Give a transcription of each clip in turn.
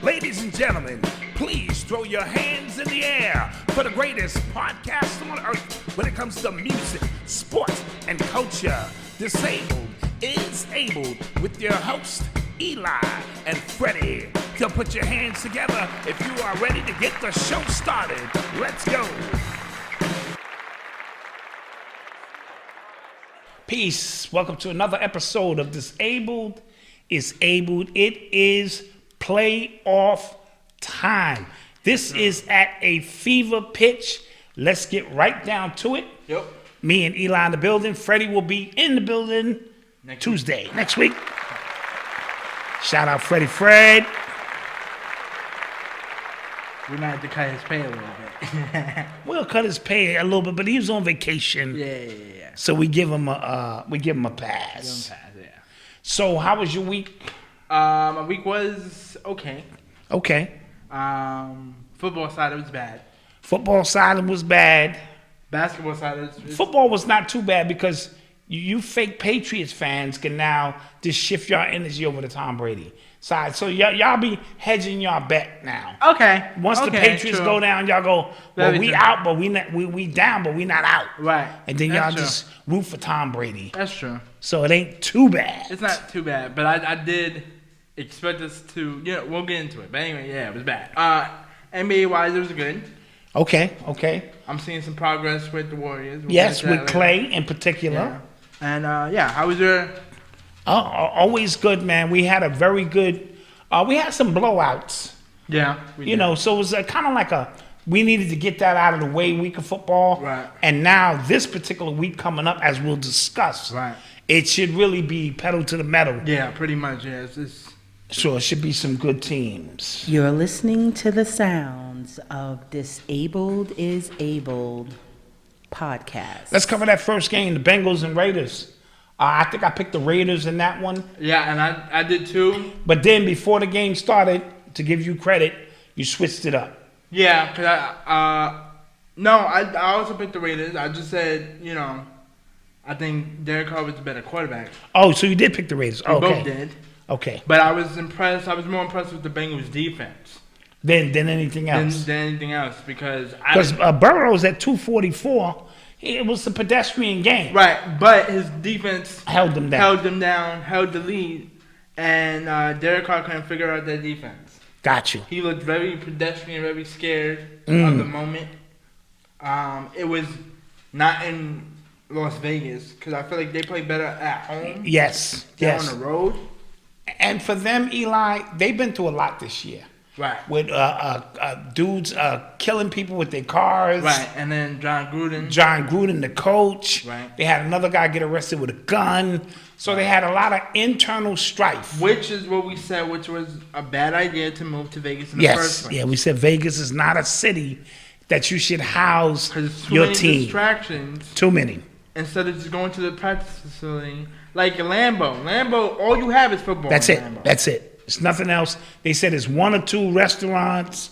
Ladies and gentlemen, please throw your hands in the air for the greatest podcast on earth when it comes to music, sports, and culture. Disabled is Abled with your host, Eli and Fredy. So put your hands together if you are ready to get the show started. Let's go. Peace. Welcome to another episode of Disabled is Abled. It is playoff time. This is at a fever pitch. Let's get right down to it. Yep. Me and Eli in the building. Freddie will be in the building Tuesday, next week. Shout out Freddie Fred. We might have to cut his pay a little bit. We'll cut his pay a little bit, but he was on vacation. Yeah. So we give him a pass. So how was your week? My week was okay. Okay. Football side, it was bad. Football side was bad. Basketball side, Football was not too bad because you fake Patriots fans can now just shift your energy over to Tom Brady side. So y'all be hedging y'all bet now. Okay. Once the Patriots go down, y'all go, well, we out, but we down, but we not out. Right. And then y'all just root for Tom Brady. That's true. So it ain't too bad. It's not too bad, but I did expect us to, we'll get into it. But anyway, yeah, it was bad. NBA-wise, it was good. Okay. I'm seeing some progress with the Warriors. Yes, with Clay in particular. Yeah. And, how was your... always good, man. We had a very good... we had some blowouts. Yeah. So it was kind of like we needed to get that out of the way week of football. Right. And now this particular week coming up, as we'll discuss, right, it should really be pedal to the metal. Yeah, pretty much, yeah. So it should be some good teams. You're listening to the sounds of Disabled is Abled podcast. Let's cover that first game, the Bengals and Raiders. I think I picked the Raiders in that one. Yeah, and I did too. But then before the game started, to give you credit, you switched it up. Yeah, because I also picked the Raiders. I just said, I think Derek Carr was a better quarterback. Oh, so you did pick the Raiders. We both did. Okay. But I was impressed. I was more impressed with the Bengals' defense than anything else. Than anything else because Burrow's at 244. It was a pedestrian game. Right, but his defense held them down, held the lead, and Derek Carr couldn't figure out that defense. Got you. He looked very pedestrian, very scared of the moment. It was not in Las Vegas because I feel like they play better at home. Yes. On the road. And for them, Eli, they've been through a lot this year. Right. With dudes killing people with their cars. Right, and then John Gruden, the coach. Right. They had another guy get arrested with a gun. So they had a lot of internal strife. Which is what we said, which was a bad idea to move to Vegas in the first place. Yeah, we said Vegas is not a city that you should house your team. Too many distractions. Too many. Instead of just going to the practice facility. Like Lambeau, all you have is football. That's it. It's nothing else. They said it's one or two restaurants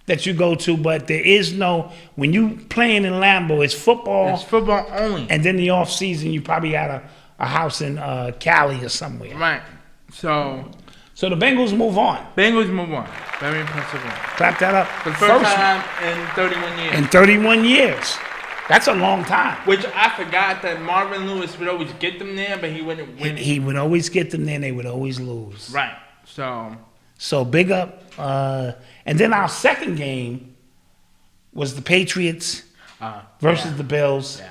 that you go to, but there is no, when you playing in Lambeau, it's football. It's football only. And then the off season, you probably had a house in Cali or somewhere. Right. So the Bengals move on. Very impressive one. Clap that up. For the first time in 31 years. In 31 years. That's a long time. Which I forgot that Marvin Lewis would always get them there, but he wouldn't win. He would always get them there, and they would always lose. Right. So big up. And then our second game was the Patriots versus the Bills. Yeah.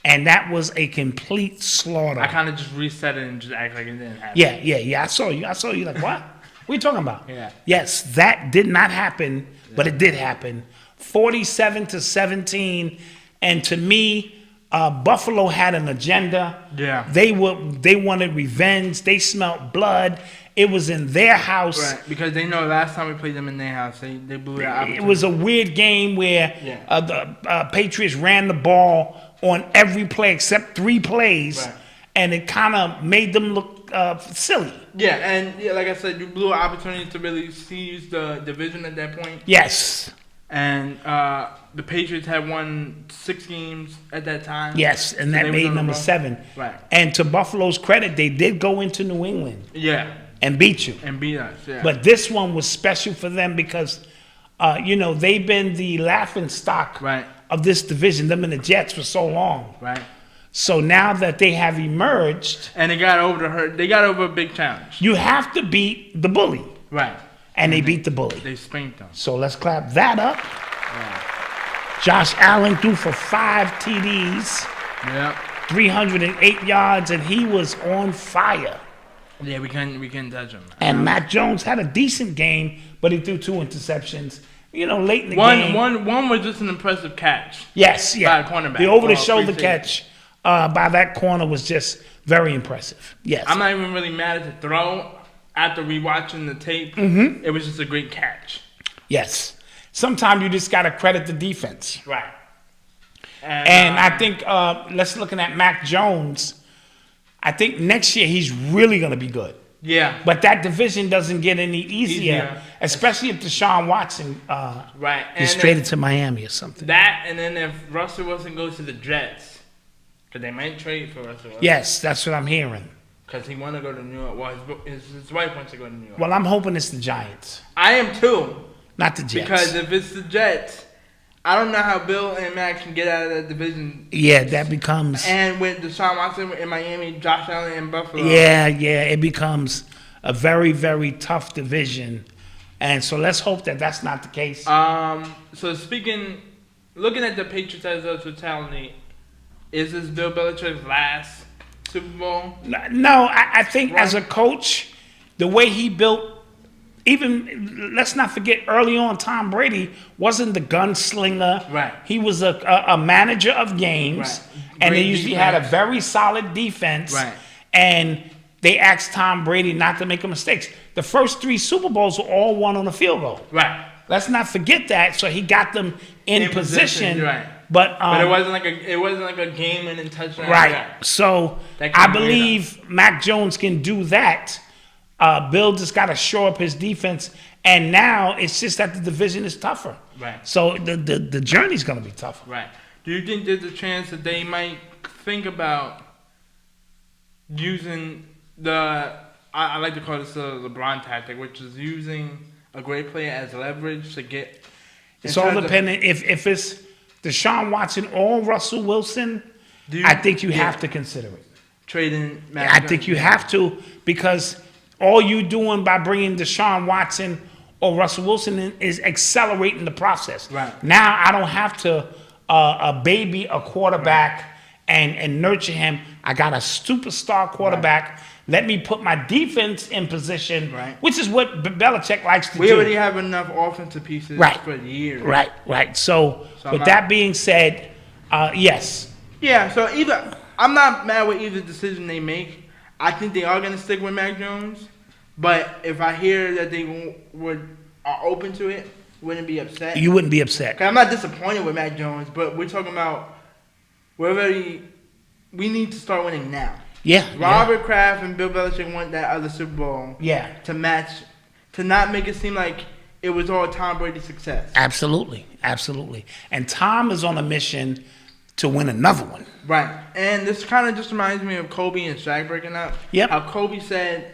And that was a complete slaughter. I kind of just reset it and just act like it didn't happen. Yeah. I saw you like, what? What are you talking about? Yeah. Yes, that did not happen, but it did happen. 47-17. And to me, Buffalo had an agenda. Yeah. They wanted revenge. They smelled blood. It was in their house. Right, because they know last time we played them in their house, they blew that opportunity. It was a weird game where the Patriots ran the ball on every play except 3 plays, right, and it kind of made them look silly. Yeah, and like I said, you blew an opportunity to really seize the division at that point. Yes. And the Patriots had won 6 games at that time. Yes, and that made number 7. Right. And to Buffalo's credit, they did go into New England. Yeah. and beat you. And beat us, yeah. But this one was special for them because, they've been the laughing stock of this division, them and the Jets, for so long. Right. So now that they have emerged, and they got over a big challenge. You have to beat the bully. Right. And they beat the bully. They spanked them. So let's clap that up. Yeah. Josh Allen threw for 5 TDs. Yep. 308 yards, and he was on fire. Yeah, we couldn't touch him. And Mac Jones had a decent game, but he threw 2 interceptions. Late in the game. One was just an impressive catch. Yes, yeah. By a cornerback. The over-the-shoulder catch by that corner was just very impressive. Yes. I'm not even really mad at the throw. After rewatching the tape, It was just a great catch. Yes. Sometimes you just got to credit the defense. Right. And I think, let's looking at Mac Jones, I think next year he's really going to be good. Yeah. But that division doesn't get any easier. Especially if Deshaun Watson is traded to Miami or something. That, and then if Russell Wilson goes to the Jets, because they might trade for Russell Wilson. Yes, that's what I'm hearing. Because he want to go to New York. Well, his wife wants to go to New York. Well, I'm hoping it's the Giants. I am too. Not the Jets. Because if it's the Jets, I don't know how Bill and Mac can get out of that division. Yeah, that becomes... And with Deshaun Watson in Miami, Josh Allen in Buffalo. Yeah, it becomes a very, very tough division. And so let's hope that that's not the case. So looking at the Patriots as a totality, is this Bill Belichick's last Super Bowl? No, I think as a coach, the way he built... Even, let's not forget, early on, Tom Brady wasn't the gunslinger. Right. He was a manager of games. Right. And Great they usually defense. had a very solid defense. Right. And they asked Tom Brady not to make mistakes. The first 3 Super Bowls were all won on a field goal. Right. Let's not forget that. So he got them in position. Right. But it wasn't like a game-winning touchdown. Right. So I believe Mac Jones can do that. Bill just got to shore up his defense, and now it's just that the division is tougher. Right. So the journey's going to be tougher. Right. Do you think there's a chance that they might think about using I like to call this the LeBron tactic, which is using a great player as leverage to get... It's all dependent. If it's Deshaun Watson or Russell Wilson, I think you have to consider it. Trading Mac I think you have to, because... all you doing by bringing Deshaun Watson or Russell Wilson in is accelerating the process. Right. Now I don't have to baby a quarterback and nurture him. I got a superstar quarterback. Right. Let me put my defense in position, which is what Belichick likes to do. We already have enough offensive pieces for years. Right. So with that being said, yes. Yeah, so I'm not mad with either decision they make. I think they are going to stick with Mac Jones, but if I hear that they are open to it, wouldn't be upset. You wouldn't be upset. 'Cause I'm not disappointed with Mac Jones, but we're talking about we need to start winning now. Yeah. Robert Kraft and Bill Belichick want that other Super Bowl. Yeah. To not make it seem like it was all Tom Brady's success. Absolutely. And Tom is on a mission to win another one. Right. And this kind of just reminds me of Kobe and Shaq breaking up. Yep. How Kobe said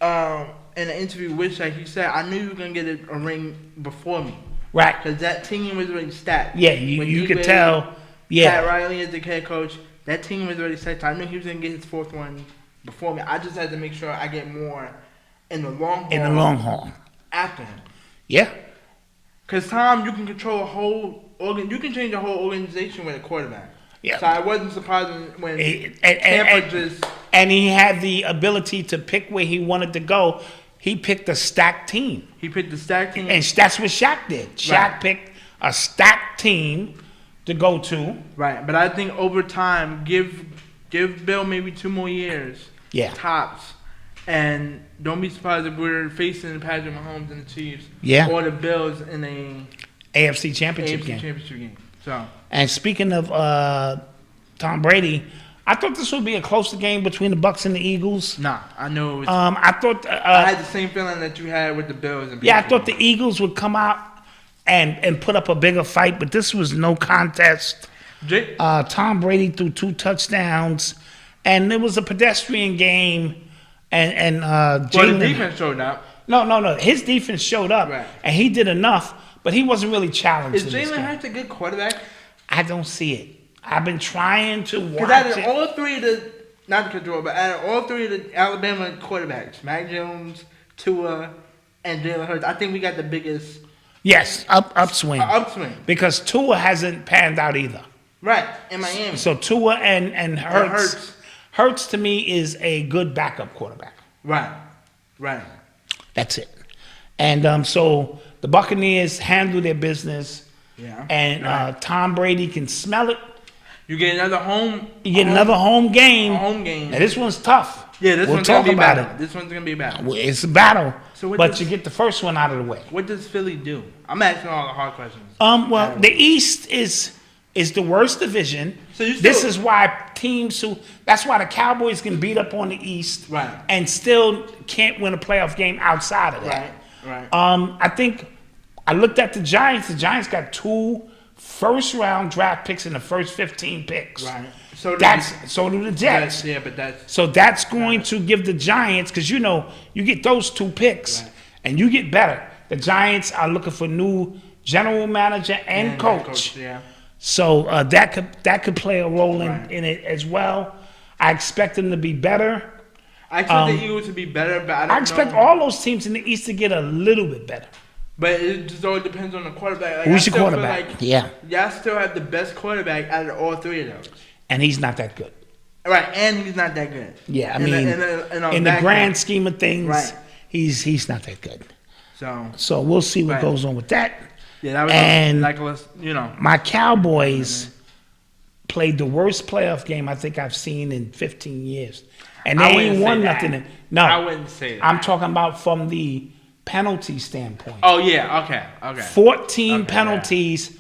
in an interview with Shaq, he said, I knew you were going to get a ring before me. Right. Because that team was already stacked. Yeah, you could tell. Yeah. Pat Riley as the head coach, that team was already stacked. I knew he was going to get his 4th one before me. I just had to make sure I get more in the long haul. After him. Yeah. Because Tom, you can control a whole you can change a whole organization with a quarterback. Yeah. So I wasn't surprised when Tampa just... And he had the ability to pick where he wanted to go. He picked a stacked team. And that's what Shaq did. Shaq picked a stacked team to go to. Right. But I think over time, give Bill maybe 2 more years. Yeah. Tops. And don't be surprised if we're facing Patrick Mahomes and the Chiefs. Yeah. Or the Bills in a... AFC Championship game. So. And speaking of Tom Brady, I thought this would be a closer game between the Bucs and the Eagles. Nah, I knew it was. I thought I had the same feeling that you had with the Bills. And I thought the Eagles would come out and put up a bigger fight, but this was no contest. Tom Brady threw 2 touchdowns, and it was a pedestrian game. and the Jalen. defense showed up. No. His defense showed up, Right. and he did enough, but he wasn't really challenged. Is Jalen Hurts a good quarterback? I don't see it. I've been trying to watch Because out of it. all three of the, not the control, but out of all three of the Alabama quarterbacks, Mac Jones, Tua, and Jalen Hurts, I think we got the biggest Yes, upswing. upswing. Because Tua hasn't panned out either. Right, in Miami. So Tua and Hurts. Hurts to me is a good backup quarterback. Right. That's it. And so the Buccaneers handle their business. Yeah. And Tom Brady can smell it. You get another home. You get another home game. A home game. Now this one's tough. Yeah, this we'll one's talk gonna be about battle. it. This one's gonna be a battle. Well, it's a battle, So but you get the first one out of the way. What does Philly do? I'm asking all the hard questions. Well, the East is the worst division. So you This still- is why that's why the Cowboys can beat up on the East, Right. and still can't win a playoff game outside of that. Right. I think I looked at the Giants. The Giants got 2 first-round draft picks in the first 15 picks. Right. So So do the Jets. but that's So that's going to give the Giants, because you get those 2 picks, Right. and you get better. The Giants are looking for new general manager and coach. Yeah. So that could play a role Right. in it as well. I expect them to be better. I expect the Eagles to be better, but I don't I expect know. all those teams in the East to get a little bit better. But it just all depends on the quarterback. Like, Who's I your still feel quarterback? Like Yeah. y'all still have the best quarterback out of all 3 of those. And he's not that good. Right, and he's not that good. Yeah, I In mean, the in the grand scheme of things, Right. he's not that good. So So we'll see what Right. goes on with that. yeah, that was And- like My Cowboys played the worst playoff game I think I've seen in 15 years. And they I wouldn't ain't won say nothing. that. No. I wouldn't say that. I'm talking about from the penalty standpoint. Oh yeah, okay. 14 Okay, penalties,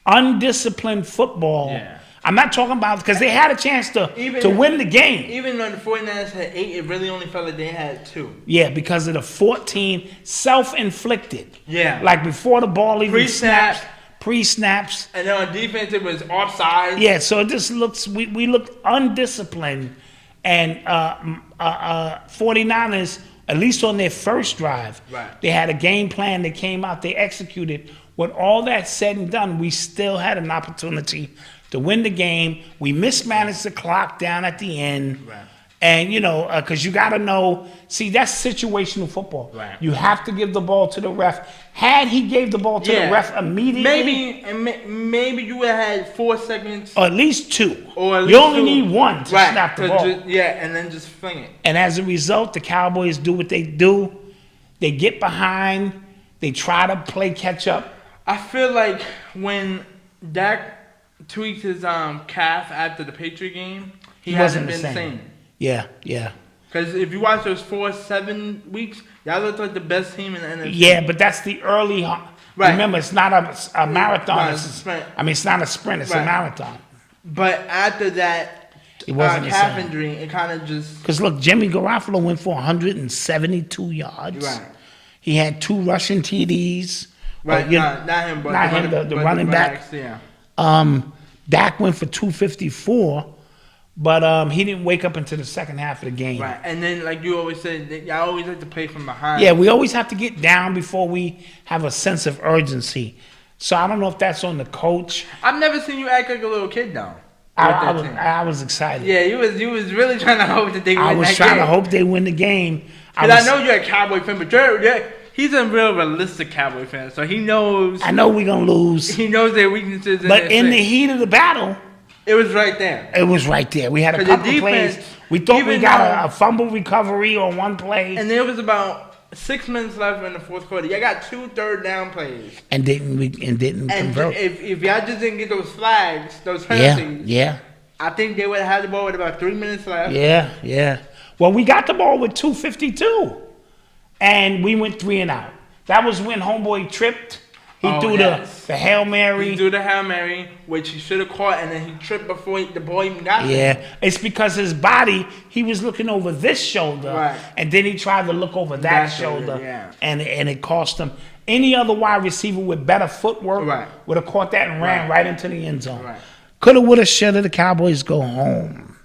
undisciplined football. Yeah. I'm not talking about because they had a chance to win the game. Even though the 49ers had 8, it really only felt like they had 2. Yeah, because of the 14 self-inflicted. Yeah. Like before the ball even Pre-snap. snaps, pre-snaps. And then on defense, it was offside. Yeah, so it just looks, we look undisciplined. And 49ers, at least on their first drive, Right. they had a game plan. They came out, they executed. With all that said and done, we still had an opportunity to win the game. We mismanaged the clock down at the end. Right. And, because you got to know, see, that's situational football. Right. You have to give the ball to the ref. Had he gave the ball to the ref immediately, Maybe you would have had 4 seconds. or at least 2. Or at You least only 2. need 1 to Right, snap the ball. and then just fling it. And as a result, the Cowboys do what they do. They get behind. They try to play catch up. I feel like when Dak tweaked his calf after the Patriot game, he hasn't been the same. Yeah. Because if you watch those 4-7 weeks, y'all look like the best team in the NFC. Yeah, but that's the early. Right. Remember, it's not a marathon. Right, it's a sprint. It's not a sprint. It's a Right. marathon. But after that It wasn't the calf same. injury, it kind of just... Because look, Jimmy Garoppolo went for 172 yards. Right. He had 2 rushing TDs. Right, Or, not him, but not him, the running back. Yeah. Dak went for 254, but he didn't wake up until the second half of the game. Right, and then like you always said, y'all always like to play from behind. Yeah, we always have to get down before we have a sense of urgency. So I don't know if that's on the coach. I've never seen you act like a little kid though. I was excited. Yeah, you was really trying to hope that they win that game. I was trying to hope they win the game. Because I know you're a Cowboy fan, but he's a real realistic Cowboy fan, so he knows. I know we're gonna lose. He knows their weaknesses. But in the heat of the battle, it was right there. it was right there. We had a 'Cause couple the plays. defense, We thought we even got though- a fumble recovery on one play, And there was about 6 minutes left in the fourth quarter. Y'all got 2 third-down plays. and didn't And convert. if y'all just didn't get those flags, those Yeah, penalties, yeah. I think they would have had the ball with about 3 minutes left. Yeah. Well, we got the ball with 2:52, and we went 3 and out. That was when homeboy tripped. He threw the Hail Mary. He threw the Hail Mary, which he should have caught, and then he tripped before the ball even got there. Yeah, it's because his body, he was looking over this shoulder, Right. and then he tried to look over that shoulder, yeah. and it cost him. Any other wide receiver with better footwork Right. would have caught that and ran right into the end zone. Right. Coulda, woulda, shoulda. The Cowboys go home.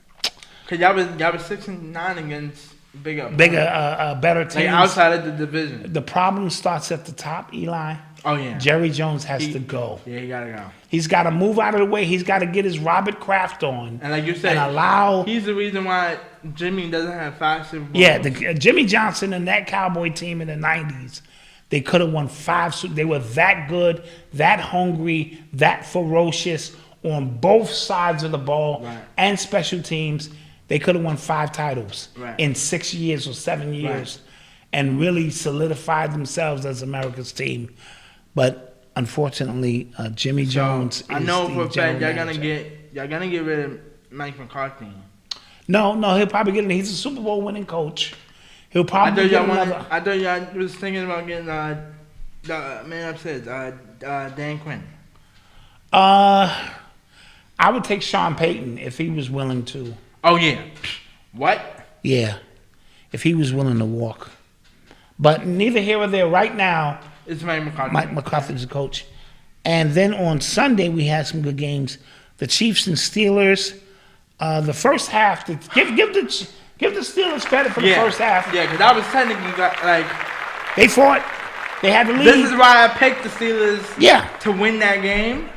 Cause y'all was 6-9 against better teams. Like outside of the division. The problem starts at the top, Eli. Oh, yeah. Jerry Jones has to go. Yeah, he got to go. He's got to move out of the way. He's got to get his Robert Kraft on. And like you said, he's the reason why Jimmy doesn't have 5 Super Bowls. Yeah, Jimmy Johnson and that Cowboy team in the 90s, they could have won 5. They were that good, that hungry, that ferocious on both sides of the ball and special teams. They could have won 5 titles in 6 years or 7 years and really solidified themselves as America's team. But unfortunately, Jimmy Jones. I know for a fact y'all gonna get rid of Mike McCarthy. No, he'll probably get it. He's a Super Bowl winning coach. He'll probably get another. I thought y'all was thinking about getting the man upstairs, Dan Quinn. I would take Sean Payton if he was willing to. Oh yeah. What? Yeah, if he was willing to walk. But neither here or there. Right now, it's Mike McCarthy. Mike McCarthy's the coach. And then on Sunday, we had some good games. The Chiefs and Steelers. The first half, give the Steelers credit for the first half. Yeah, because I was technically like... They fought. They had the lead. This is why I picked the Steelers to win that game.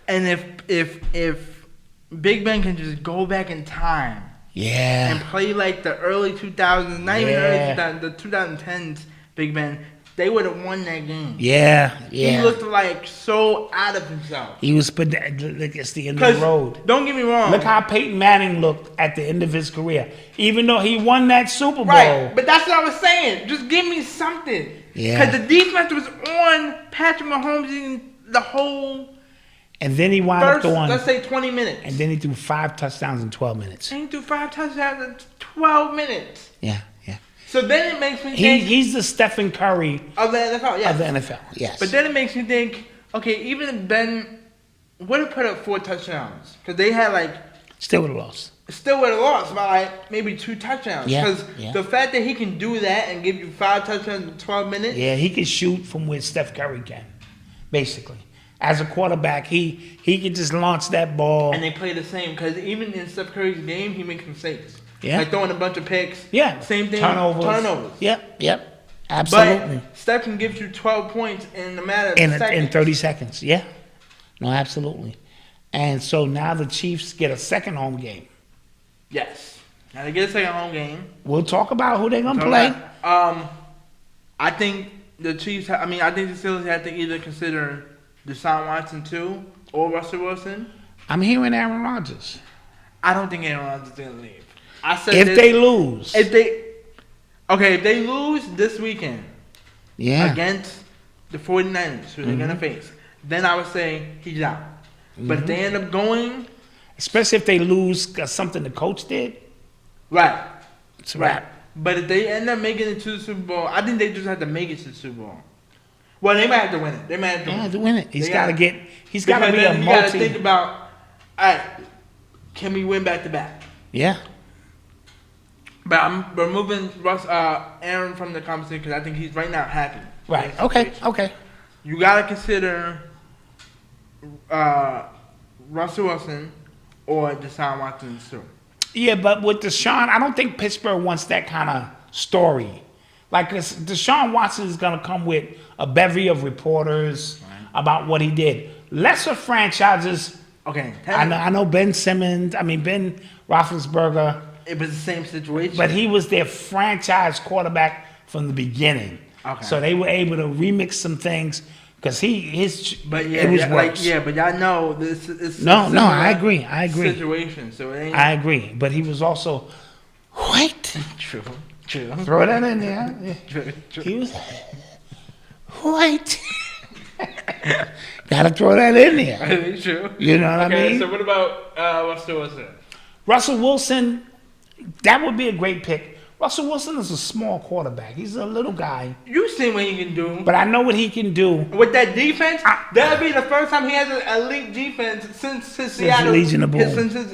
And if Big Ben can just go back in time and play like the early 2000s, not even early 2000s, the 2010s Big Ben, they would have won that game. Yeah. He looked like so out of himself. He was, but it's the end of the road. Don't get me wrong. Look how Peyton Manning looked at the end of his career. Even though he won that Super Bowl. Right, but that's what I was saying. Just give me something. Yeah. Because the defense was on Patrick Mahomes in the whole... And then he wound up throwing... let's say 20 minutes. And then he threw 5 touchdowns in 12 minutes. And he threw 5 touchdowns in 12 minutes. Yeah. So then it makes me think... He's the Stephen Curry... Of the NFL, yes. Of the NFL, yes. But then it makes me think, okay, even if Ben would have put up 4 touchdowns, because they had like... Still would have lost. Still would have lost by like maybe 2 touchdowns. Because the fact that he can do that and give you 5 touchdowns in 12 minutes... Yeah, he can shoot from where Steph Curry can, basically. As a quarterback, he can just launch that ball. And they play the same, because even in Steph Curry's game, he makes mistakes. Yeah. Like throwing a bunch of picks. Yeah. Same thing. Turnovers. Yep. Absolutely. But Steph can give you 12 points in a matter of seconds. In 30 seconds. Yeah. No, absolutely. And so now the Chiefs get a second home game. Yes. Now they get a second home game. We'll talk about who they're going to play. I think the Chiefs, I think the Steelers have to either consider Deshaun Watson too or Russell Wilson. I'm hearing Aaron Rodgers. I don't think Aaron Rodgers is going to leave. I said if they lose. If they lose this weekend against the 49ers, who they're going to face, then I would say he's out. But if they end up going... Especially if they lose something the coach did. Right. It's a wrap. But if they end up making it to the Super Bowl, I think they just have to make it to the Super Bowl. Well, they might have to win it. They might have to win it. He's got to be a multi... You got to think about, all right, can we win back-to-back? Yeah. But I'm removing Aaron from the conversation because I think he's right now happy. Right. Okay. You got to consider Russell Wilson or Deshaun Watson too. Yeah, but with Deshaun, I don't think Pittsburgh wants that kind of story. Like Deshaun Watson is going to come with a bevy of reporters about what he did. Lesser franchises. Okay. I know Ben Roethlisberger. It was the same situation. But he was their franchise quarterback from the beginning. Okay. So they were able to remix some things because it was worse. But y'all know this is I agree. Situation. So it ain't... I agree. But he was also white. True. Throw that in there. True. He was white. Gotta throw that in there. True. You know what I mean? So what about Russell Wilson? Russell Wilson, that would be a great pick. Russell Wilson is a small quarterback. He's a little guy. You seen what he can do. But I know what he can do. With that defense, that'll be the first time he has an elite defense since his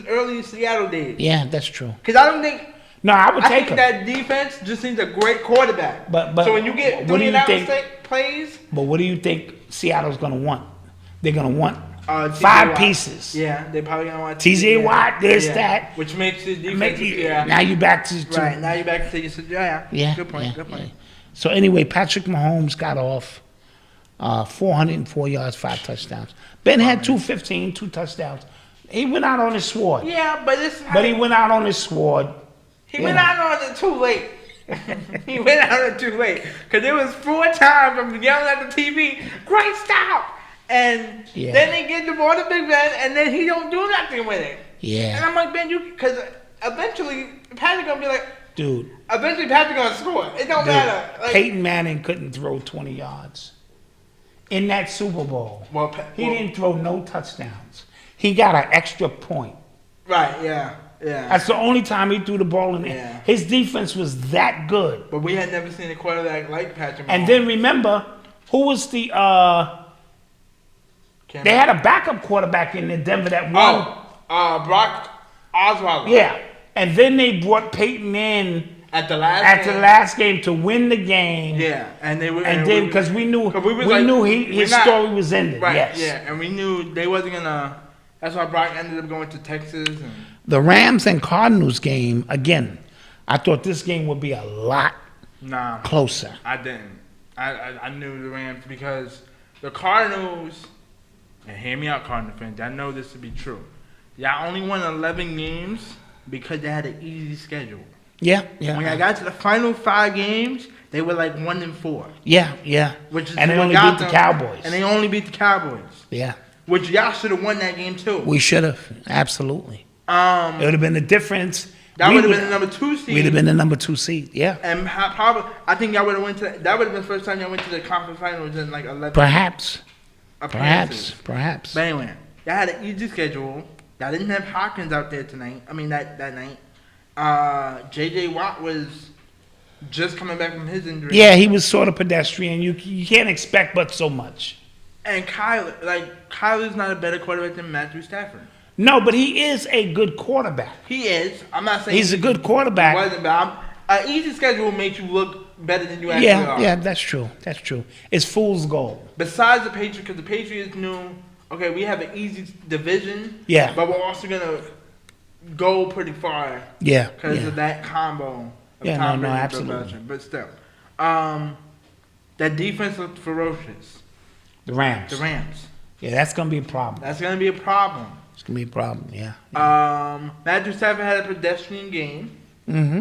early Seattle days. Yeah, that's true. Because I don't think... No, I would take him. That defense just needs a great quarterback. But so when you get 3 and out plays... But what do you think Seattle's going to want? They're going to want 5 pieces. Yeah, they probably gonna want T.J. Watt, that. Which makes the defense. Now you back to right. Now you back to yeah. Good point. Good point. So anyway, Patrick Mahomes got off 404 yards, 5 touchdowns. Ben had 215, 2 touchdowns. He went out on his sword. Yeah, but he went out on his sword. He went out on it too late. He went out on it too late because it was 4 times I'm yelling at the TV. Great stop. And then they get the ball to Big Ben, and then he don't do nothing with it. Yeah. And I'm like, Ben, because eventually Patrick gonna be like, dude. Eventually Patrick gonna score. It don't matter. Like, Peyton Manning couldn't throw 20 yards in that Super Bowl. He didn't throw no touchdowns. He got an extra point. Right. Yeah. Yeah. That's the only time he threw the ball in there. Yeah. His defense was that good. But we had never seen a quarterback like Patrick Mahomes. And then remember, who was the they had a backup quarterback in Denver that won. Brock Osweiler. Yeah. And then they brought Peyton in at the last game to win the game. Yeah. And they were because we knew his story was ended. Right. Yes. Yeah. And we knew they wasn't gonna. That's why Brock ended up going to Texas. And the Rams and Cardinals game, again, I thought this game would be a lot closer. I didn't. I knew the Rams because the Cardinals, and hear me out, Cardinal fans, I know this to be true. Y'all only won 11 games because they had an easy schedule. Yeah. When I got to the final 5 games, they were like 1-4. Yeah. Which is and they only beat the Cowboys. And they only beat the Cowboys. Yeah. Which y'all should have won that game too. We should have, absolutely. It would have been the difference. That would have been the number 2 seed. We'd have been the number 2 seed, yeah. And probably, I think y'all would have went to that would have been the first time y'all went to the conference finals in like 11. Perhaps. But anyway, y'all had an easy schedule. Y'all didn't have Hopkins out there tonight. I mean that night. J.J. Watt was just coming back from his injury. Yeah, he was sort of pedestrian. You can't expect but so much. And Kyler's not a better quarterback than Matthew Stafford. No, but he is a good quarterback. He is. I'm not saying he's a good quarterback. He wasn't, but an easy schedule will make you look better than you actually are. Yeah, that's true. It's fool's gold. Besides the Patriots, because the Patriots knew, okay, we have an easy division. Yeah. But we're also gonna go pretty far. Yeah. Because of that combo. Of Tom Brady absolutely. But still, that defense looked ferocious. The Rams. Yeah, that's gonna be a problem. It's gonna be a problem. Yeah. Matthew Stafford had a pedestrian game. Mm-hmm.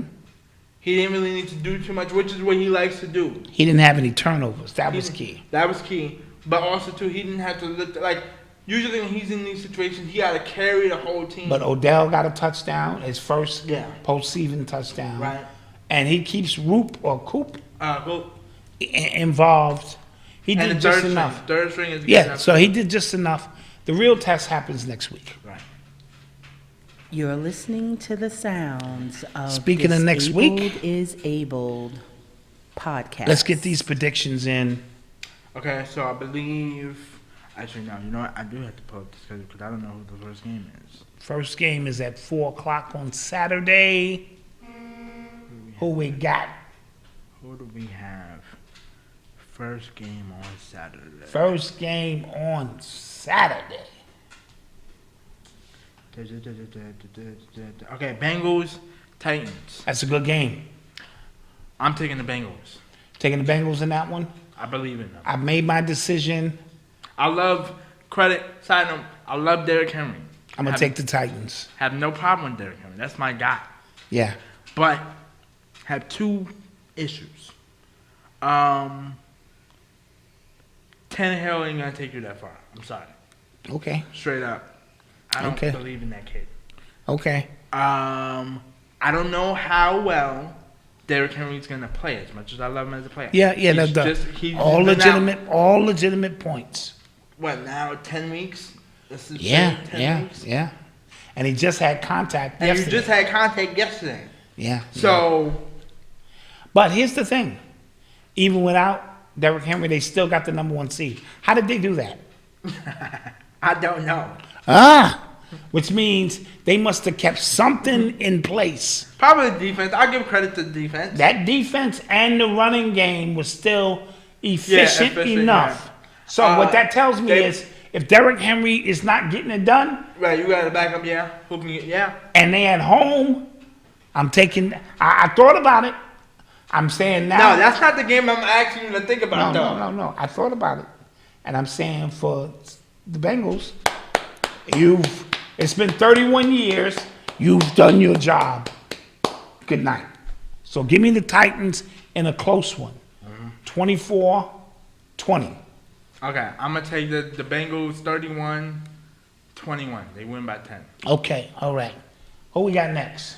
He didn't really need to do too much, which is what he likes to do. He didn't have any turnovers. That was key. But also, too, he didn't have to lift. Like, usually when he's in these situations, he got to carry the whole team. But Odell got a touchdown, his first postseason touchdown. Right. And he keeps Coop involved. He did just enough. Third string is so he did just enough. The real test happens next week. Right. You're listening to the sounds of Speaking of next week, is Abled podcast. Let's get these predictions in. Okay, so I believe. Actually, no. You know what? I do have to pull up the schedule because I don't know who the first game is. First game is at 4:00 on Saturday. Who we got? Who do we have? First game on Saturday. Okay, Bengals, Titans. That's a good game. I'm taking the Bengals. Taking the Bengals in that one? I believe in them. I made my decision. I love I love Derrick Henry. I'm going to take the Titans. Have no problem with Derrick Henry. That's my guy. Yeah. But have 2 issues. Tannehill ain't going to take you that far. I'm sorry. Okay. Straight up. I don't believe in that kid. Okay. I don't know how well Derrick Henry's going to play as much as I love him as a player. Yeah, he's all legitimate points. What, now 10 weeks? This is 10 weeks? Yeah. And he just had contact yesterday. yesterday. You just had contact yesterday. Yeah. So. But here's the thing. Even without Derrick Henry, they still got the number 1 seed. How did they do that? I don't know. Which means they must have kept something in place. Probably the defense. I'll give credit to the defense. That defense and the running game was still efficient enough. Yeah. So what that tells me is if Derrick Henry is not getting it done, right, you got to back up, yeah. Who can get, yeah. And they at home, I'm taking. I thought about it. I'm saying now. No, that's not the game I'm asking you to think about, though. No. I thought about it, and I'm saying for the Bengals, it's been 31 years. You've done your job. Good night. So give me the Titans in a close one, 24-20. Okay, I'm gonna take the Bengals 31-21. They win by 10. Okay, all right. Who we got next?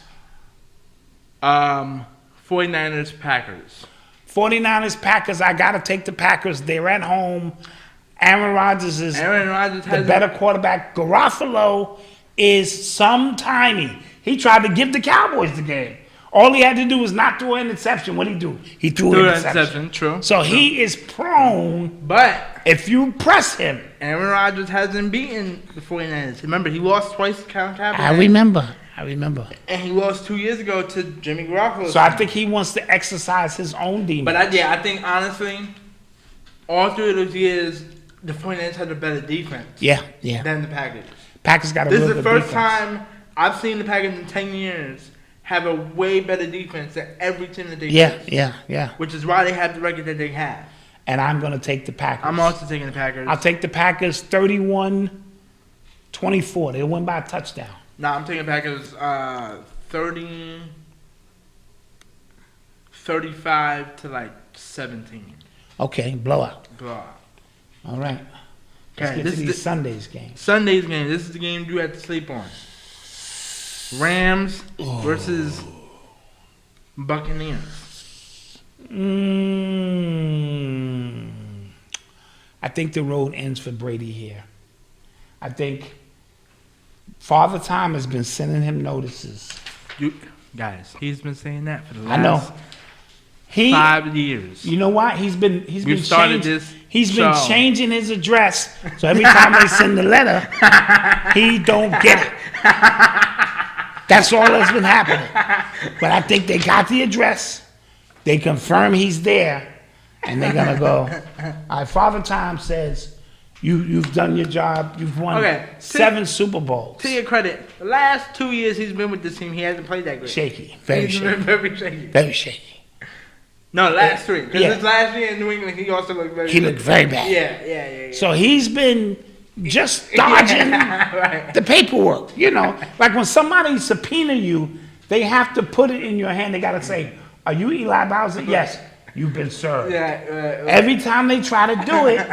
49ers Packers. 49ers Packers. I gotta take the Packers. They're at home. Aaron Rodgers is the better quarterback. Garofalo is some tiny. He tried to give the Cowboys the game. All he had to do was not throw an interception. What did he do? He threw an interception. True. So he is prone. But if you press him, Aaron Rodgers hasn't beaten the 49ers. Remember, he lost twice to Kaepernick. I remember. And he lost 2 years ago to Jimmy Garoppolo. So I think he wants to exercise his own demons. But I think honestly, all 3 of those years, the 49ers had a better defense. Yeah. Than the Packers. Packers got a real good defense. This is the first time I've seen the Packers in 10 years have a way better defense than every team that they face. Yeah. Which is why they have the record that they have. And I'm going to take the Packers. I'm also taking the Packers. I'll take the Packers 31-24. They'll win by a touchdown. No, I'm taking the Packers 35 to 17. Okay, blowout. Blowout. All right. Let's get to these Sunday's games. Sunday's game. This is the game you have to sleep on. Rams versus Buccaneers. I think the road ends for Brady here. I think Father Time has been sending him notices. Guys, he's been saying that for the last 5 years. You know what? He's been changing his address. So every time they send the letter, he don't get it. That's all that's been happening. But I think they got the address. They confirm he's there. And they're going to go, all right, Father Time says, you've done your job. You've won 7 Super Bowls. To your credit, the last 2 years he's been with this team, he hasn't played that great. Shaky. Very shaky. Very shaky. No, last 3. Because Yeah. this last year in New England, he also looked very He looked very bad. Yeah. So he's been just dodging the paperwork. Like when somebody subpoena you, they have to put it in your hand. They got to say, are you Eli Bowser? Yes. You've been served. Yeah. Every time they try to do it,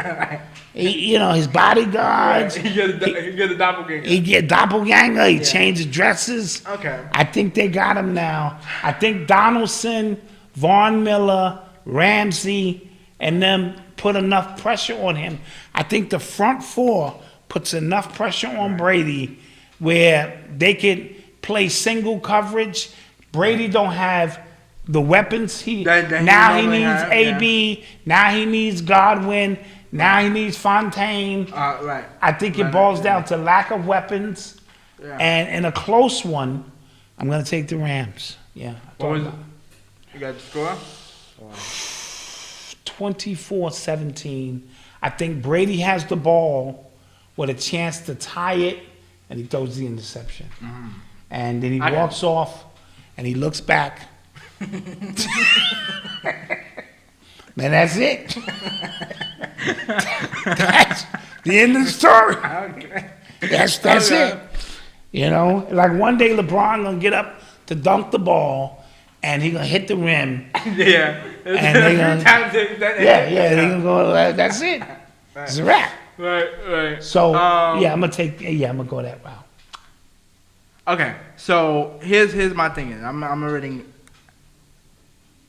his bodyguards. He get a doppelganger. He get doppelganger. He changed dresses. Okay. I think they got him now. I think Donaldson, Von Miller, Ramsey, and them put enough pressure on him. I think the front 4 puts enough pressure on Brady where they could play single coverage. Brady don't have the weapons now he needs AB. Now he needs Godwin. Now he needs Fontaine. Right. I think it boils down to lack of weapons. Yeah. And in a close one, I'm going to take the Rams. Yeah. What was it? You got the score? 24-17. I think Brady has the ball with a chance to tie it, and he throws the interception. Mm-hmm. And then he walks off, and he looks back. Man, that's it. That's the end of the story. Okay. That's it. Like one day LeBron gonna get up to dunk the ball, and he gonna hit the rim. Yeah. And they gonna, they gonna go. That's it. Right. It's a wrap. Right. So I'm gonna go that route. Okay. So here's my thing. I'm already.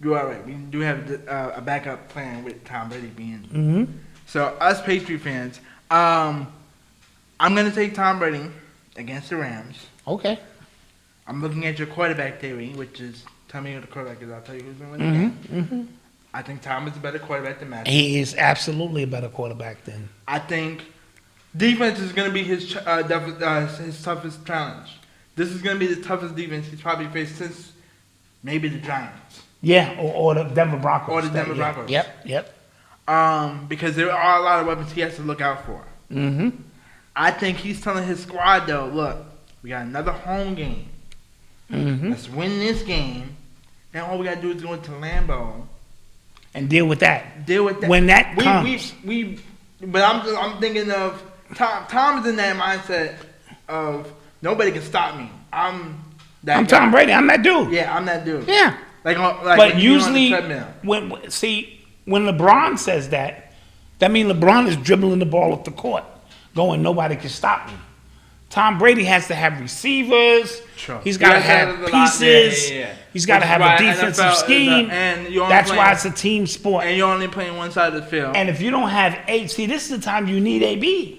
You're all right. We do have a backup plan with Tom Brady being. Mm-hmm. So us Patriot fans, I'm gonna take Tom Brady against the Rams. Okay. I'm looking at your quarterback theory, which is tell me who the quarterback is. I'll tell you who's gonna win the game. Mm-hmm. I think Tom is a better quarterback than Matthew. He is absolutely a better quarterback than. I think defense is gonna be his toughest challenge. This is gonna be the toughest defense he's probably faced since maybe the Giants. Yeah, or the Denver Broncos. Broncos. Yep. Because there are a lot of weapons he has to look out for. Mm-hmm. I think he's telling his squad, though, look, we got another home game. Mm-hmm. Let's win this game. Then all we got to do is go into Lambeau. And deal with that. When that comes. But I'm thinking of, Tom's in that mindset of, nobody can stop me. I'm Tom Brady. I'm that dude. Yeah, I'm that dude. Yeah. But usually, when LeBron says that means LeBron is dribbling the ball up the court, going, nobody can stop me. Tom Brady has to have receivers. Sure. He's got to have pieces. He's got to have a defensive scheme. That's why it's a team sport. And you're only playing one side of the field. And if you don't have see, this is the time you need AB.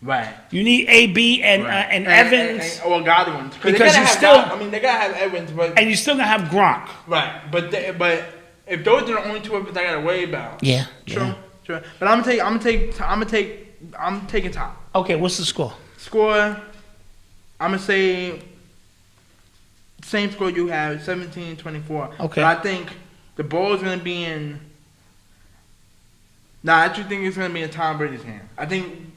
Right. You need AB and Evans. Or Godwin. Because you still. they gotta have Evans, but and you still gonna have Gronk. Right. But if those are the only two weapons I gotta worry about. Yeah. True. But I'm taking Tom. Okay. What's the score? I'm gonna say same score you have, 17-24. Okay. But I think the ball is gonna be in. I actually think it's gonna be in Tom Brady's hand. I think.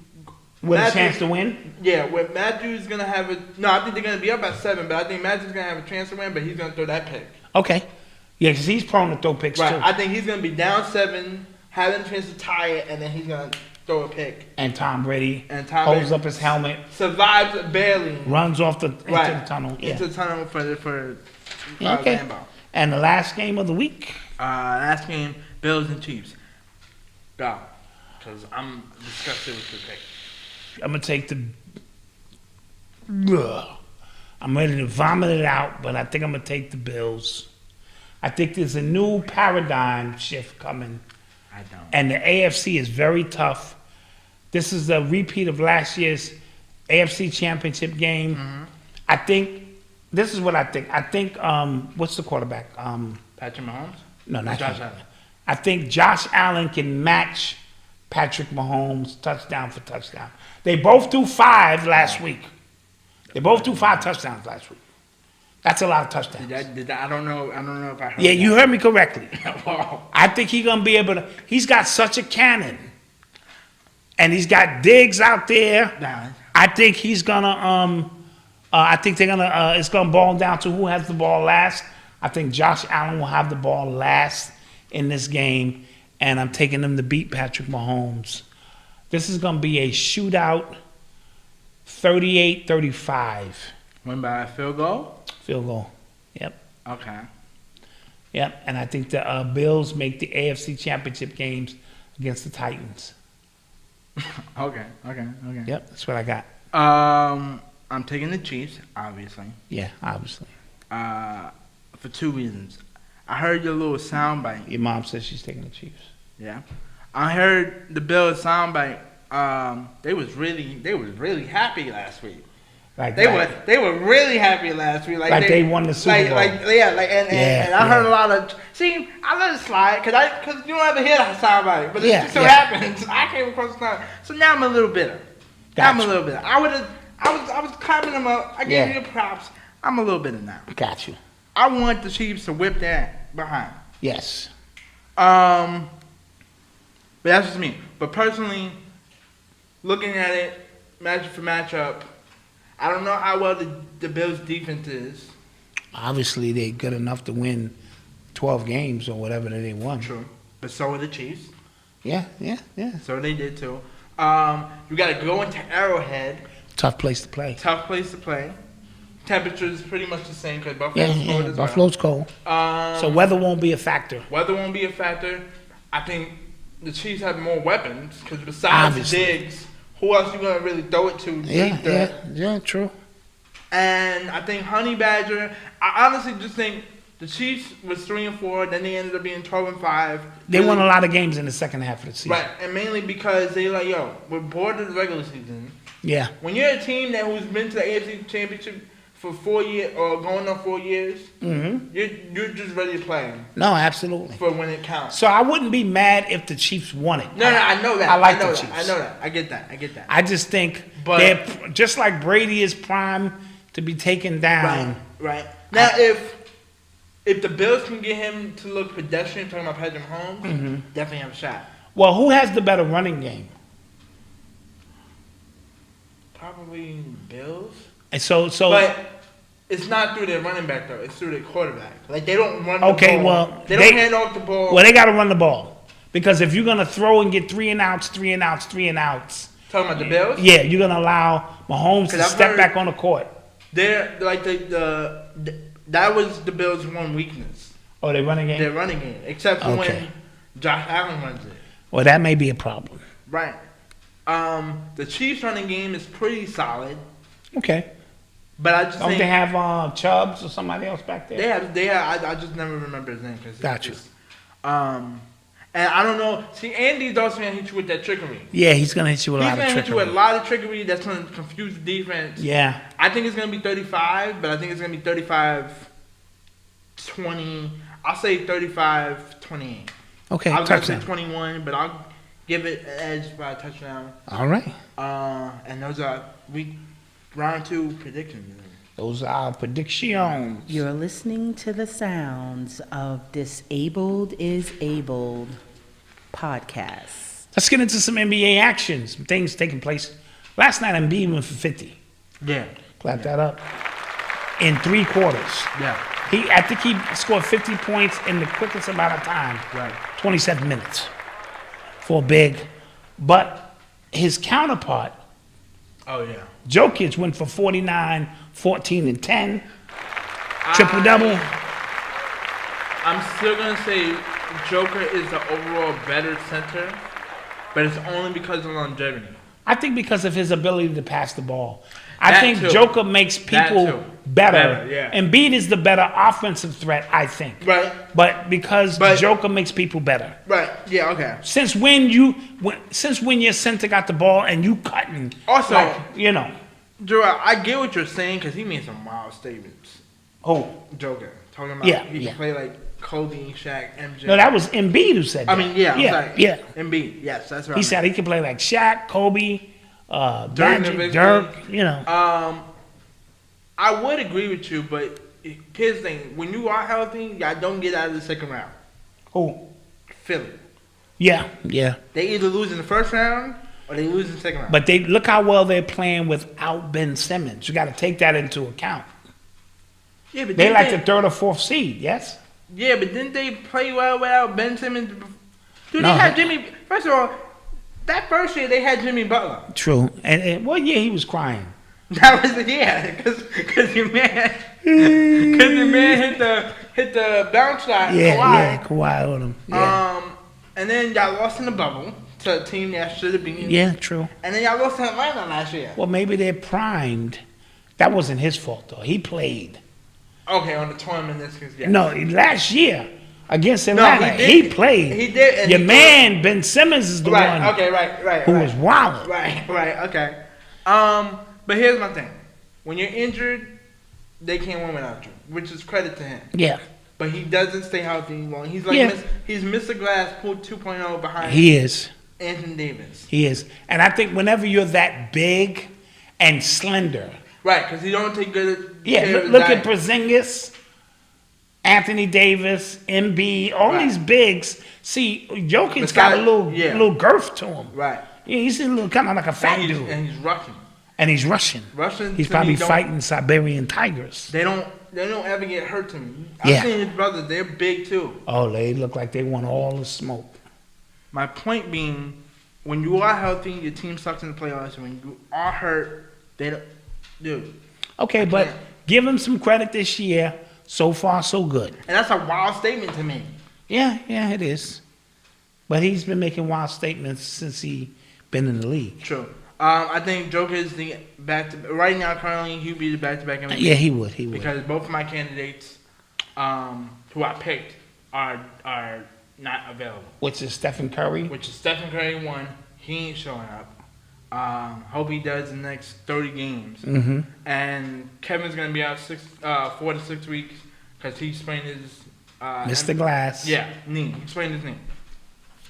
With a chance to win? Yeah, with Matthew's going to have a... No, I think they're going to be up at 7, but I think Matthew's going to have a chance to win, but he's going to throw that pick. Okay. Yeah, because he's prone to throw picks, too. I think he's going to be down 7, having a chance to tie it, and then he's going to throw a pick. And Tom Brady holds up his helmet. Survives barely. Runs off into the tunnel. Yeah. Into the tunnel for okay. Lambeau. And the last game of the week? Last game, Bills and Chiefs. Go. Because I'm disgusted with the pick. I'm going to take I'm ready to vomit it out, but I think I'm going to take the Bills. I think there's a new paradigm shift coming. I don't. And the AFC is very tough. This is a repeat of last year's AFC Championship game. Mm-hmm. I think, this is what I think. I think, what's the quarterback? Patrick Mahomes? No, not Josh him. Allen. I think Josh Allen can match Patrick Mahomes touchdown for touchdown. They both threw 5 last week. They both threw 5 touchdowns last week. That's a lot of touchdowns. I don't know if I heard. Yeah, you heard me correctly. Wow. I think he's gonna be able to. He's got such a cannon, and he's got Diggs out there. Nah. I think he's gonna. I think they're gonna. It's gonna boil down to who has the ball last. I think Josh Allen will have the ball last in this game, and I'm taking them to beat Patrick Mahomes. This is going to be a shootout, 38-35. Win by a field goal? Field goal, yep. Okay. Yep, and I think the Bills make the AFC Championship games against the Titans. Okay. Yep, that's what I got. I'm taking the Chiefs, obviously. Yeah, obviously. For 2 reasons. I heard your little soundbite. Your mom says she's taking the Chiefs. Yeah. I heard the Bills soundbite. They was really happy last week. They were really happy last week. Like they won the Super Bowl. And I heard a lot of. See, I let it slide because you don't ever hear that soundbite, but it just so happens I came across the time. So now I'm a little bitter. Gotcha. I was clapping them up. I gave you the props. I'm a little bitter now. Got you. I want the Chiefs to whip that behind. Yes. But that's just me. But personally, looking at it, matchup for matchup, I don't know how well the Bills' defense is. Obviously, they're good enough to win 12 games or whatever that they won. True. But so are the Chiefs. Yeah. So they did too. You got to go into Arrowhead. Tough place to play. Temperature is pretty much the same because Buffalo's cold as Buffalo's cold. So weather won't be a factor. I think the Chiefs have more weapons because besides Diggs, who else you going to really throw it to? Yeah, true. And I think Honey Badger, I honestly just think the Chiefs was 3-4, then they ended up being 12-5. They won a lot of games in the second half of the season. Right, and mainly because they we're bored of the regular season. Yeah. When you're a team who's been to the AFC Championship for 4 years or going on 4 years, you're just ready to play. No, absolutely. For when it counts. So I wouldn't be mad if the Chiefs won it. No, I know that. I like the Chiefs. I know that. I get that. I just think they're just like Brady is prime to be taken down. Right. Now, if the Bills can get him to look pedestrian, talking about Patrick Mahomes, definitely have a shot. Well, who has the better running game? Probably Bills. And so. But it's not through their running back though. It's through their quarterback. Like they don't run the ball. Well, they don't hand off the ball. Well, they got to run the ball because if you're gonna throw and get 3 and outs. Talking about the Bills. Yeah, you're gonna allow Mahomes to step back on the court. They're like that was the Bills' one weakness. Oh, they running game. They're running game, except for when Josh Allen runs it. Well, that may be a problem. Right. The Chiefs' running game is pretty solid. Okay. But I just don't they have Chubbs or somebody else back there? They have. I just never remember his name. Gotcha. And I don't know. See, Andy's also gonna hit you with that trickery. Yeah, he's gonna hit you with a lot of trickery. He's gonna hit you with a lot of trickery. That's gonna confuse the defense. Yeah. I think it's gonna be 35, but I think it's gonna be 35-20. I'll say 35-28. Okay. I was gonna say 21, but I'll give it an edge by a touchdown. All right. And those are round 2 predictions. Those are our predictions. You're listening to the sounds of Disabled is Abled podcast. Let's get into some NBA action. Some things taking place. Last night, Embiid went for 50. Yeah. Clap that up. In 3 quarters. Yeah. I think he scored 50 points in the quickest amount of time. Right. 27 minutes for big. But his counterpart, Jokic, went for 49, 14, and 10. Triple-double. I'm still going to say Joker is the overall better center, but it's only because of longevity. I think because of his ability to pass the ball. I think Joker makes people better. Yeah. Embiid is the better offensive threat, I think. Right. But because Joker makes people better. Right. Yeah. Okay. Since when your center got the ball and you cutting. Also, Drew, I get what you're saying because he made some wild statements. Oh, Joker talking about he can play like Kobe, Shaq, MJ. No, that was Embiid who said that. I mean, yeah. Embiid. Yes, that's right. He said he can play like Shaq, Kobe. Magic, Dirk, I would agree with you, but here's the thing: when you are healthy, y'all don't get out of the second round. Who? Philly. Yeah. They either lose in the first round or they lose in the second round. But look how well they're playing without Ben Simmons. You got to take that into account. Yeah, but they like the 3rd or 4th seed. Yes. Yeah, but didn't they play well without Ben Simmons? Dude, they had Jimmy. First of all. That first year, they had Jimmy Butler. True. And what year he was crying? That was because your man hit the bounce shot. Yeah, Kawhi on him. Yeah. And then y'all lost in the bubble to a team that should have been. Yeah, true. And then y'all lost to Atlanta last year. Well, maybe they're primed. That wasn't his fault though. He played. Okay, on the tournament this case. Yes. No, last year. Against Atlanta, he played. He did. Your man Ben Simmons is the one. Okay, right. Who was wild. Right. Okay. But here's my thing: when you're injured, they can't win without you, which is credit to him. Yeah. But he doesn't stay healthy long. He's like he's Mr. Glass 2.0 behind. He is. Anthony Davis. He is, and I think whenever you're that big and slender. Right, because he don't take good. Look at Porzingis. Anthony Davis, Embiid, all these bigs. See, Jokic's got a little girth to him. Right. Yeah, he's a little kind of like a fat dude. And he's Russian. He's probably fighting Siberian tigers. They don't ever get hurt to me. I've seen his brothers. They're big too. Oh, they look like they want all the smoke. My point being, when you are healthy, your team sucks in the playoffs. When you are hurt, they don't. Dude. Okay, but give him some credit this year. So far, so good. And that's a wild statement to me. Yeah, it is. But he's been making wild statements since he been in the league. True. I think Joker is the right now. Currently, he'd be the back-to-back MVP. Yeah, he would. Because both of my candidates, who I picked, are not available. Which is Stephen Curry. Stephen Curry 1. He ain't showing up. Hope he does in the next 30 games. Mm-hmm. And Kevin's going to be out 4 to 6 weeks because he sprained his... Mr. Glass. Yeah, knee. He sprained his knee.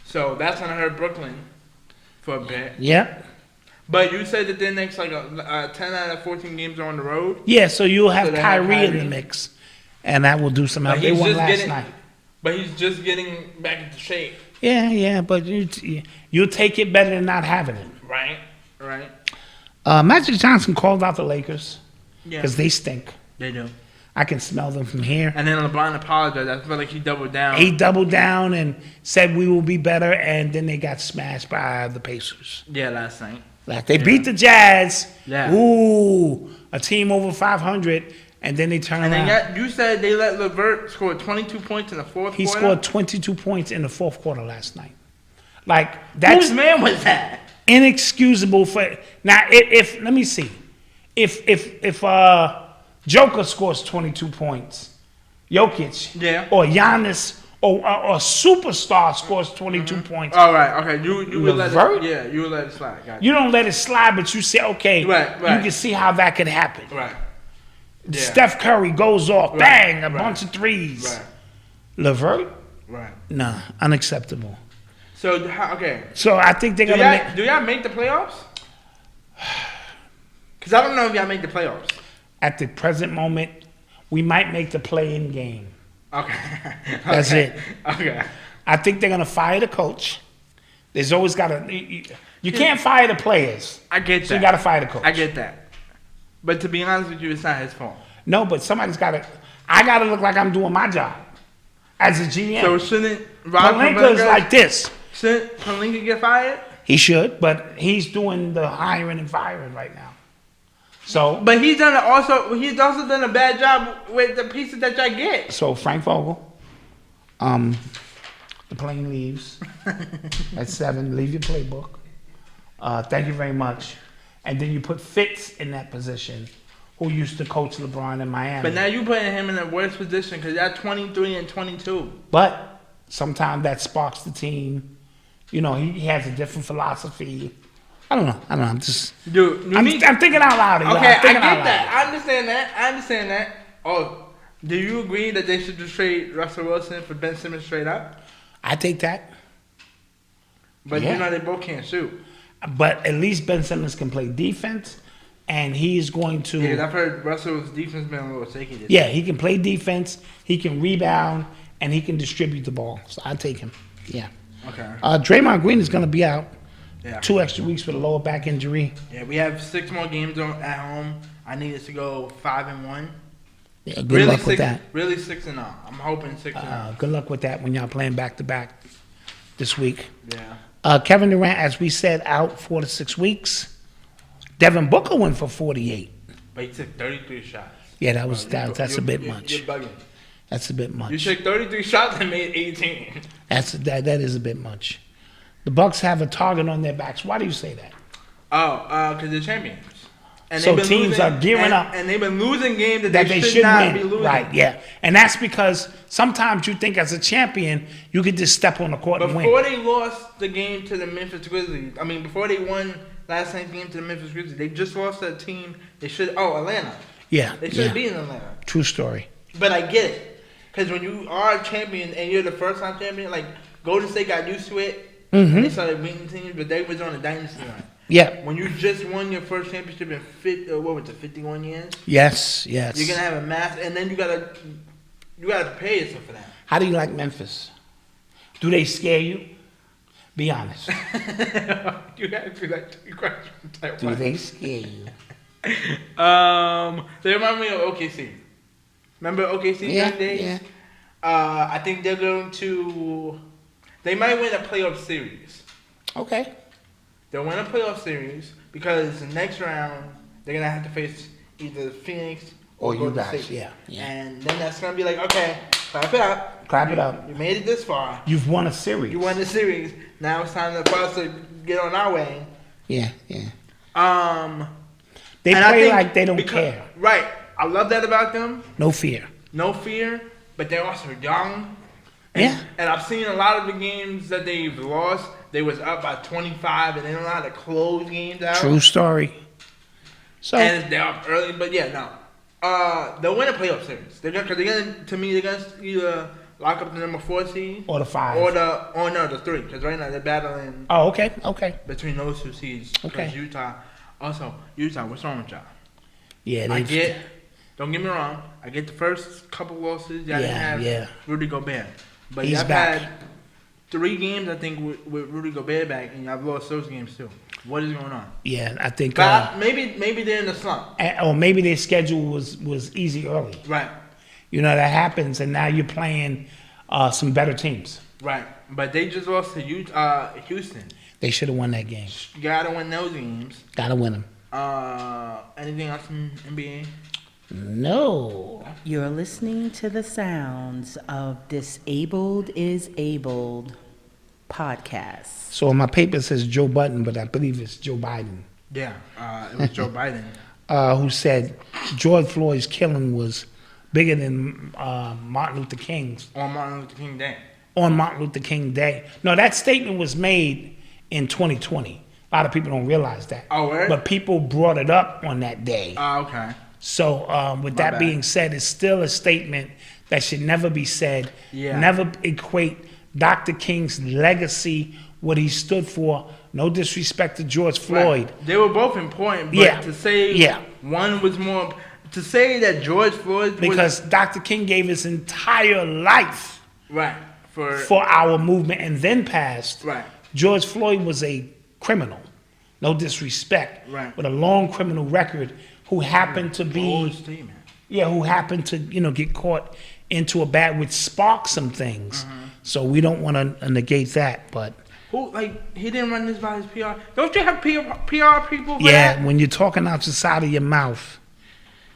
So that's going to hurt Brooklyn for a bit. Yep. But you said that their next 10 out of 14 games are on the road? Yeah, so you'll have Kyrie in the mix. And that will do some help. They won last night. But he's just getting back into shape. Yeah, but you'll take it better than not having it. Right. Magic Johnson called out the Lakers because they stink. They do. I can smell them from here. And then LeBron apologized. I feel like he doubled down. He doubled down and said we will be better, and then they got smashed by the Pacers. Yeah, last night. Like they beat the Jazz. Yeah. Ooh, a team over 500, and then they turn around. And you said they let LeVert score 22 points in the fourth quarter? He scored 22 points in the fourth quarter last night. Like that's whose man was that? Inexcusable for now. If let me see, if Joker scores 22 points, Jokic, or Giannis, or superstar scores 22 points. All right, okay, you would let LeVert? it, you would let it slide. Gotcha. You don't let it slide, but you say, okay, right. You can see how that could happen. Right. Yeah. Steph Curry goes off, bang, a bunch of threes. Right. LeVert? Right. Nah, unacceptable. So okay. So I think they're gonna do y'all make the playoffs? Because I don't know if y'all make the playoffs. At the present moment, we might make the play-in game. Okay. That's it. Okay. I think they're gonna fire the coach. There's always you can't fire the players. I get that. So you gotta fire the coach. I get that. But to be honest with you, it's not his fault. No, but somebody's gotta. I gotta look like I'm doing my job as a GM. So shouldn't Rob Pelinka's like this? Shouldn't Pelinka get fired? He should, but he's doing the hiring and firing right now. So, but he's also done a bad job with the pieces that y'all get. So Frank Vogel, the plane leaves at 7. Leave your playbook. Thank you very much. And then you put Fitz in that position, who used to coach LeBron in Miami. But now you putting him in a worse position because y'all 23 and 22. But sometimes that sparks the team. You know, he has a different philosophy. I don't know. I'm just. Dude, I'm thinking out loud. Okay, I get that. I understand that. Oh, do you agree that they should just trade Russell Wilson for Ben Simmons straight up? I take that. But you know they both can't shoot. But at least Ben Simmons can play defense, and he's going to. Yeah, I've heard Russell's defense been a little shaky. Yeah, he can play defense, he can rebound, and he can distribute the ball. So I take him. Yeah. Okay. Draymond Green is going to be out. Yeah. 2 extra weeks with a lower back injury. Yeah, we have 6 more games at home. I need us to go 5-1. Yeah, good luck with that. Really 6-0. I'm hoping 6-0. Good luck with that when y'all playing back to back this week. Yeah. Kevin Durant, as we said, out 4 to 6 weeks. Devin Booker went for 48. But he took 33 shots. Yeah, that's a bit much. You're bugging. That's a bit much. You took 33 shots and made 18. That is a bit much. The Bucks have a target on their backs. Why do you say that? Oh, because they're champions. And so teams are gearing up. And they've been losing games that they should not win. be losing. Right, yeah. And that's because sometimes you think as a champion, you could just step on the court and win. Before they lost the game to the Memphis Grizzlies, before they won last night's game to the Memphis Grizzlies, they just lost to a team they should. Atlanta. Yeah. They should have beaten Atlanta. True story. But I get it. Because when you are a champion and you're the first time champion, like Golden State got used to it. Mm-hmm. And they started beating teams, but they was on a dynasty run. Yeah. When you just won your first championship in 51 years? Yes. You're gonna have a mass, and then you gotta prepare yourself for that. How do you like Memphis? Do they scare you? Be honest. You asked me like 3 questions. Do they scare you? They remind me of OKC. Remember OKC days? Yeah. I think they're going to. They might win a playoff series. Okay. They'll win a playoff series because the next round they're gonna have to face either Phoenix or you guys. State. Yeah. And then that's gonna be like, okay, clap it up. Clap it up. You made it this far. You've won a series. You won the series. Now it's time for us to get on our way. Yeah. They and play like they don't care. Right. I love that about them. No fear. But they're also young. And I've seen a lot of the games that they've lost. They was up by 25, and they don't know how to close games out. True story. So and they're up early, but they'll win a playoff series. They're gonna either lock up the number 4 seed or the 5 or the 3. Because right now they're battling. Oh, okay. Between those 2 seeds. Okay. Because Utah, what's wrong with y'all? Yeah, don't get me wrong. I get the first couple losses. Y'all didn't have Rudy Gobert. But He's y'all back. had 3 games, I think, with Rudy Gobert back, and y'all lost those games too. What is going on? Yeah, I think. Maybe they're in the slump. Or maybe their schedule was easy early. Right. You know, that happens, and now you're playing some better teams. Right. But they just lost to Houston. They should have won that game. You gotta win those games. Gotta win them. Anything else in NBA? No. You're listening to the sounds of Disabled is Abled podcast. So on my paper it says Joe Button, but I believe it's Joe Biden. Yeah, it was Joe Biden. Who said George Floyd's killing was bigger than Martin Luther King's. On Martin Luther King Day. On Martin Luther King Day. No, that statement was made in 2020. A lot of people don't realize that. Oh, where? But people brought it up on that day. Okay. So with that being said, it's still a statement that should never be said. Yeah. Never equate Dr. King's legacy, what he stood for. No disrespect to George Floyd. Right. They were both important, but to say one was more... To say that George Floyd... Because Dr. King gave his entire life for our movement and then passed. Right. George Floyd was a criminal. No disrespect. Right. With a long criminal record who happened to be... who happened to, get caught into a bad... Which sparked some things. Mm-hmm. So we don't want to negate that, but... He didn't run this by his PR? Don't you have PR people for that? Yeah, when you're talking out the side of your mouth.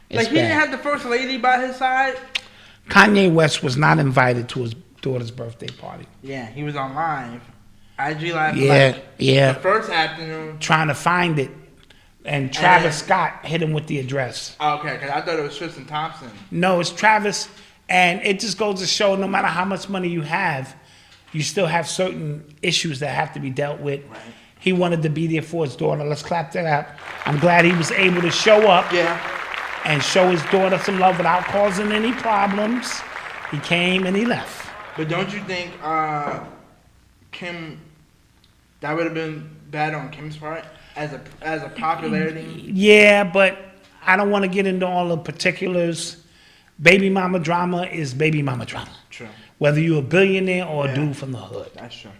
He didn't have the first lady by his side? Kanye West was not invited to his daughter's birthday party. Yeah, he was on live. IG Live. Yeah. The first afternoon. Trying to find it. And Travis Scott hit him with the address. Oh, okay, because I thought it was Tristan Thompson. No, it's Travis. And it just goes to show no matter how much money you have, you still have certain issues that have to be dealt with. Right. He wanted to be there for his daughter. Let's clap that up. I'm glad he was able to show up. And show his daughter some love without causing any problems. He came and he left. But don't you think Kim, that would have been bad on Kim's part as a popularity? Yeah, but I don't want to get into all the particulars. Baby mama drama is baby mama drama. True. Whether you're a billionaire or a dude from the hood. That's true.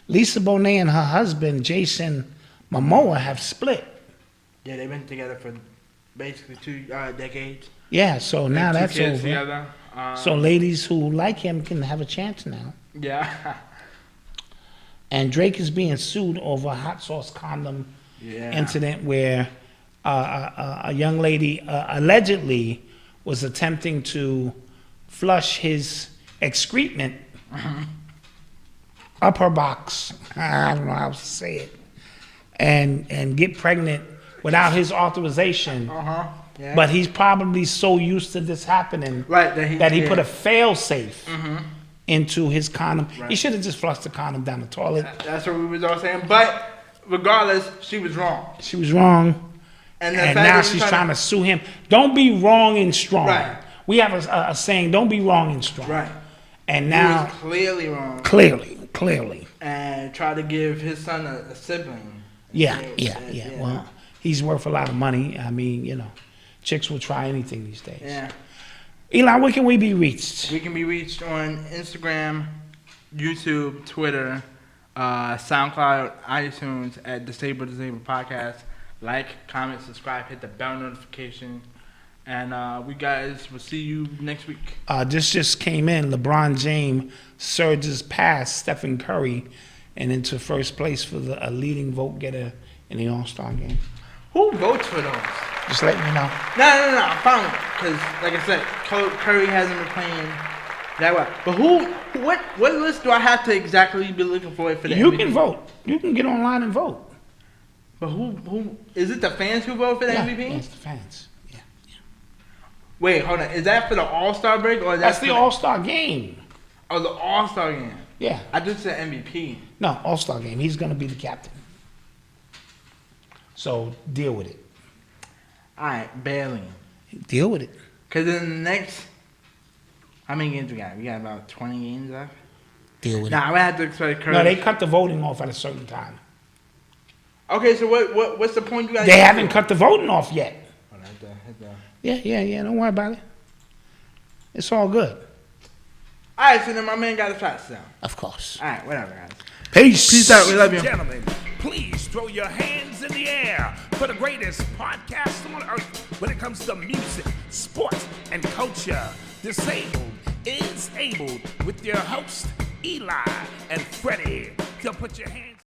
Lisa Bonet and her husband, Jason Momoa, have split. Yeah, they've been together for basically 2 decades. Yeah, so now that's over. Together. So ladies who like him can have a chance now. Yeah. And Drake is being sued over a hot sauce condom incident where a young lady allegedly was attempting to flush his excrement up her box. I don't know how to say it. And get pregnant without his authorization. Yeah. But he's probably so used to this happening that he put a fail-safe into his condom. Right. He should have just flushed the condom down the toilet. That's what we was all saying. But regardless, she was wrong. She was wrong. And now she's trying to sue him. Don't be wrong and strong. Right. We have a saying, don't be wrong and strong. Right. And now... He was clearly wrong. Clearly. And try to give his son a sibling. Yeah. Well, he's worth a lot of money. I mean, chicks will try anything these days. Yeah. Eli, where can we be reached? We can be reached on Instagram, YouTube, Twitter, SoundCloud, iTunes at Disabled Podcast. Like, comment, subscribe, hit the bell notification. And we guys will see you next week. This just came in. LeBron James surges past Stephen Curry and into first place for the leading vote getter in the All-Star game. Who votes for those? Just let me know. No, I'm fine. Because, like I said, Curry hasn't been playing that well. But what list do I have to exactly be looking for the You MVP? can vote. You can get online and vote. But who is it? The fans who vote for the MVP? Yeah, it's the fans. Yeah. Wait, hold on. Is that for the All-Star break or that's the All-Star game? Oh, the All-Star game. Yeah. I just said MVP. No, All-Star game. He's going to be the captain. So deal with it. All right, barely. Deal with it. Because in the next, how many games we got? We got about 20 games left. Deal with it. Nah, I would have to expect Curry. No, they cut the voting off at a certain time. Okay, so what's the point you guys? They haven't cut the voting off yet. Oh, hit the. Yeah. Don't worry about it. It's all good. All right, so then my man got a shot still. Of course. All right, whatever, guys. Peace out. We love you. Gentlemen, please throw your hands in the air for the greatest podcast on earth when it comes to music, sports, and culture. Disabled is Abled with your host, Eli and Fredy. So put your hands